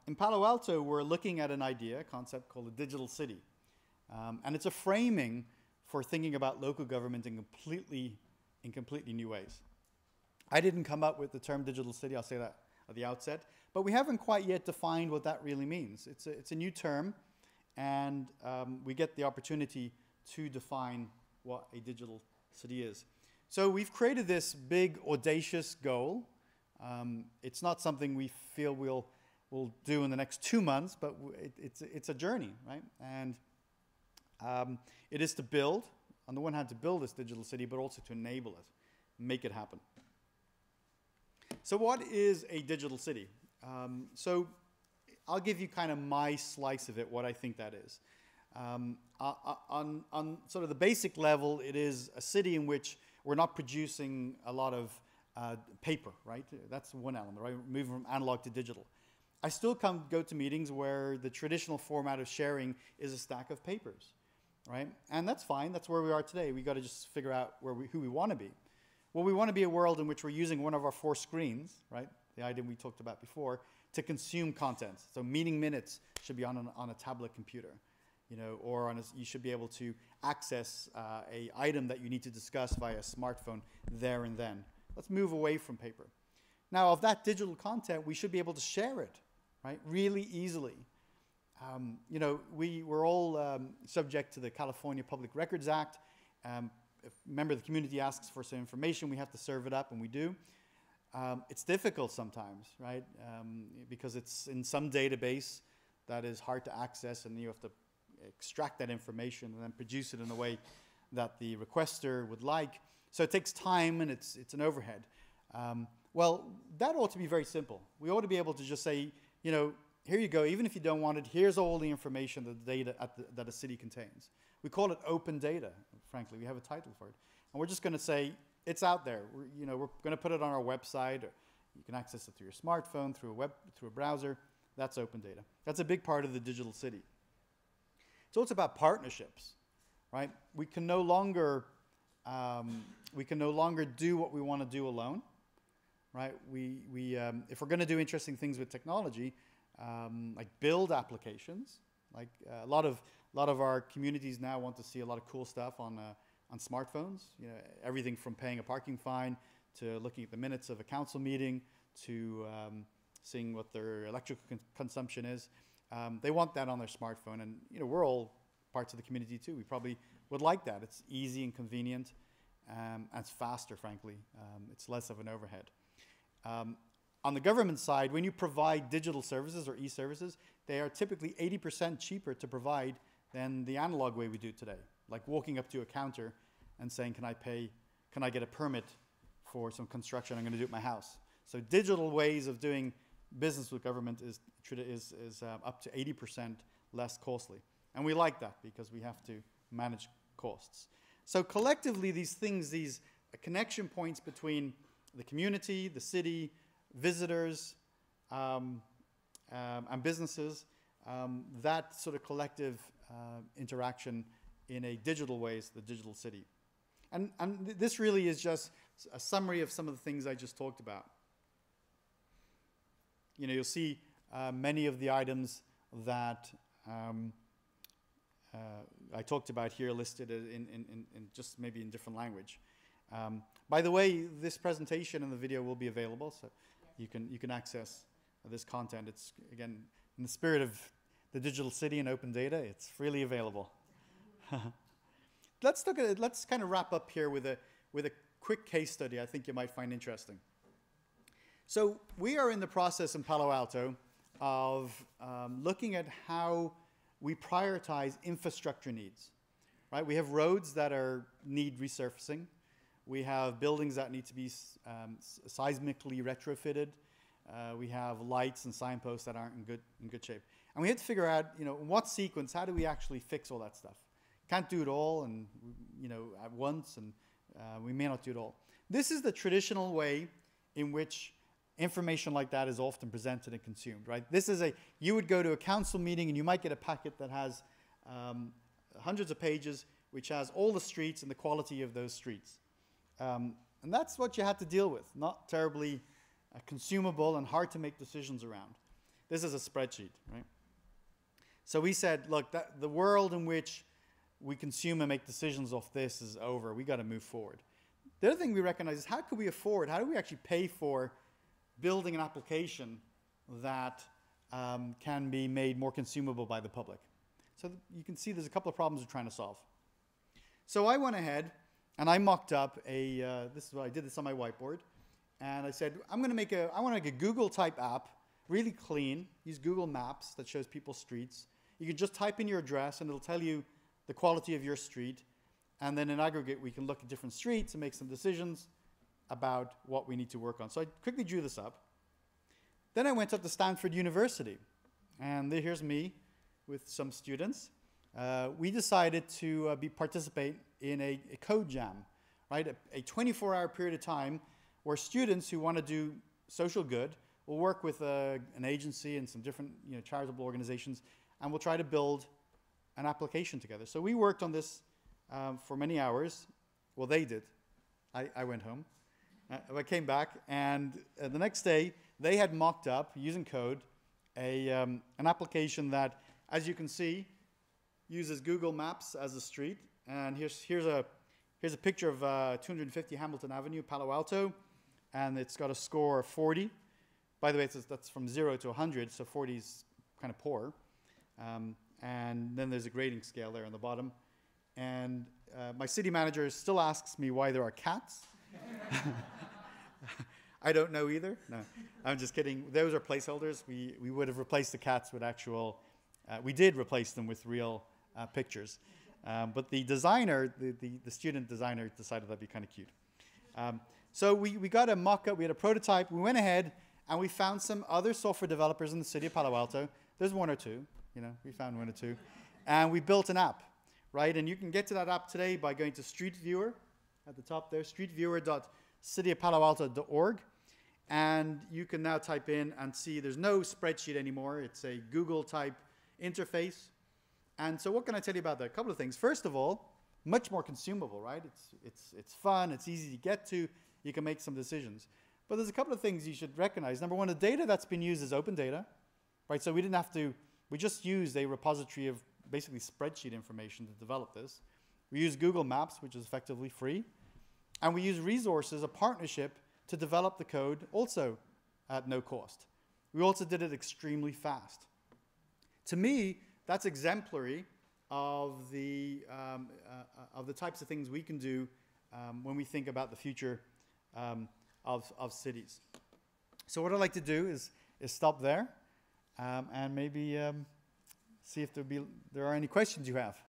in Palo Alto, we're looking at an idea, a concept called a digital city. And it's a framing for thinking about local government in completely new ways. I didn't come up with the term digital city, I'll say that at the outset, but we haven't quite yet defined what that really means. It's a new term, and we get the opportunity to define what a digital city is. So we've created this big, audacious goal. It's not something we feel we'll do in the next 2 months, but it's a journey, right? And it is to build, on the one hand, to build this digital city, but also to enable it, make it happen. So what is a digital city? So I'll give you kind of my slice of it, what I think that is. On sort of the basic level, it is a city in which we're not producing a lot of paper, right? That's one element, right? Moving from analog to digital. I still go to meetings where the traditional format of sharing is a stack of papers, right? And that's fine. That's where we are today. We got to just figure out who we want to be. Well, we want to be a world in which we're using one of our 4 screens, right? The item we talked about before, to consume content. So meeting minutes should be on a tablet computer, you know, or you should be able to access a item that you need to discuss via a smartphone there and then. Let's move away from paper. Now, of that digital content, we should be able to share it, right? Really easily. You know, we're all subject to the California Public Records Act. If a member of the community asks for some information, we have to serve it up, and we do. It's difficult sometimes, right? Because it's in some database that is hard to access, and you have to extract that information and then produce it in a way that the requester would like. So it takes time, and it's an overhead. Well, that ought to be very simple. We ought to be able to just say, you know, here you go. Even if you don't want it, here's all the information that the data that a city contains. We call it open data, frankly. We have a title for it. And we're just going to say, it's out there. We're going to put it on our website. Or you can access it through your smartphone, through a browser. That's open data. That's a big part of the digital city. So it's about partnerships, right? We can no longer do what we want to do alone, right? If we're going to do interesting things with technology, like build applications, like a lot of our communities now want to see a lot of cool stuff on smartphones. You know, everything from paying a parking fine to looking at the minutes of a council meeting to seeing what their electrical consumption is. They want that on their smartphone, and you know, we're all parts of the community too. We probably would like that. It's easy and convenient, and it's faster, frankly. It's less of an overhead. On the government side, when you provide digital services or e-services, they are typically 80% cheaper to provide than the analog way we do today. Like walking up to a counter and saying, can I get a permit for some construction I'm going to do at my house? So digital ways of doing business with government is up to 80% less costly. And we like that because we have to manage costs. So collectively, these things, these connection points between the community, the city, visitors, and businesses, that sort of collective interaction in a digital way is the digital city. And this really is just a summary of some of the things I just talked about. You know, you'll see many of the items that I talked about here listed in just maybe in different language. By the way, this presentation and the video will be available, so you can access this content. It's, again, in the spirit of the digital city and open data, it's freely available. Let's look at it. Let's kind of wrap up here with a quick case study I think you might find interesting. So we are in the process in Palo Alto of looking at how we prioritize infrastructure needs. Right? We have roads that need resurfacing. We have buildings that need to be seismically retrofitted. We have lights and signposts that aren't in good shape. And we had to figure out, you know, in what sequence, how do we actually fix all that stuff? Can't do it all, and you know, at once, and we may not do it all. This is the traditional way in which information like that is often presented and consumed, right? You would go to a council meeting and you might get a packet that has hundreds of pages, which has all the streets and the quality of those streets. And that's what you had to deal with, not terribly consumable and hard to make decisions around. This is a spreadsheet, right? So we said, look, the world in which we consume and make decisions off this is over. We got to move forward. The other thing we recognize is how do we actually pay for building an application that can be made more consumable by the public? So you can see there's a couple of problems we're trying to solve. So I went ahead and I mocked up this is what I did this on my whiteboard. And I said, I want to make a Google type app, really clean, use Google Maps that shows people streets. You can just type in your address and it'll tell you the quality of your street. And then in aggregate, we can look at different streets and make some decisions about what we need to work on. So I quickly drew this up. Then I went up to Stanford University. And here's me with some students. We decided to participate in a code jam, right? A 24-hour period of time where students who want to do social good will work with an agency and some different charitable organizations, and we'll try to build an application together. So we worked on this for many hours. Well, they did. I went home. I came back, and the next day, they had mocked up, using code, an application that, as you can see, uses Google Maps as a street. And here's a picture of 250 Hamilton Avenue, Palo Alto, and it's got a score of 40. By the way, that's from 0 to 100, so 40 is kind of poor. And then there's a grading scale there on the bottom. And my city manager still asks me why there are cats. I don't know either. No, I'm just kidding. Those are placeholders. We would have replaced the cats with actual, we did replace them with real pictures. But the designer, the student designer, decided that'd be kind of cute. So we got a mock-up, we had a prototype, we went ahead and we found some other software developers in the city of Palo Alto. There's one or two, we found one or two. And we built an app, right? And you can get to that app today by going to Street Viewer at the top there, streetviewer.cityofpaloalto.org. And you can now type in and see there's no spreadsheet anymore. It's a Google type interface. And so what can I tell you about that? A couple of things. First of all, much more consumable, right? It's fun, it's easy to get to, you can make some decisions. But there's a couple of things you should recognize. Number one, the data that's been used is open data, right? So we just used a repository of basically spreadsheet information to develop this. We use Google Maps, which is effectively free. And we use resources, a partnership, to develop the code, also at no cost. We also did it extremely fast. To me, that's exemplary of the types of things we can do when we think about the future of cities. So what I'd like to do is stop there and maybe see if there are any questions you have.